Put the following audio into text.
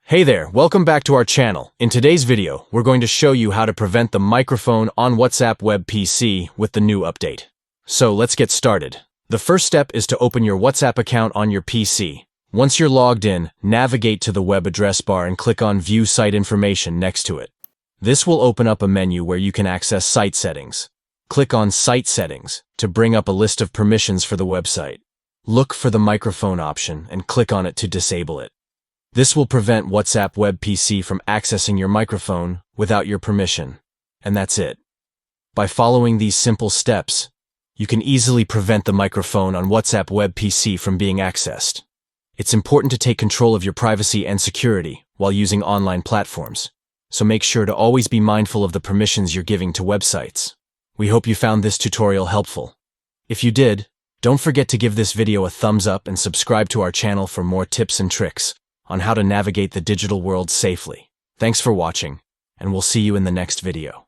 Hey there, welcome back to our channel. In today's video, we're going to show you how to prevent the microphone on WhatsApp web PC with the new update. So let's get started. The first step is to open your WhatsApp account on your PC. Once you're logged in, navigate to the web address bar and click on View Site Information next to it. This will open up a menu where you can access site settings. Click on Site Settings to bring up a list of permissions for the website. Look for the microphone option and click on it to disable it. This will prevent WhatsApp web PC from accessing your microphone without your permission. And that's it. By following these simple steps, you can easily prevent the microphone on WhatsApp web PC from being accessed. It's important to take control of your privacy and security while using online platforms, so make sure to always be mindful of the permissions you're giving to websites. We hope you found this tutorial helpful. If you did, don't forget to give this video a thumbs up and subscribe to our channel for more tips and tricks on how to navigate the digital world safely. Thanks for watching, and we'll see you in the next video.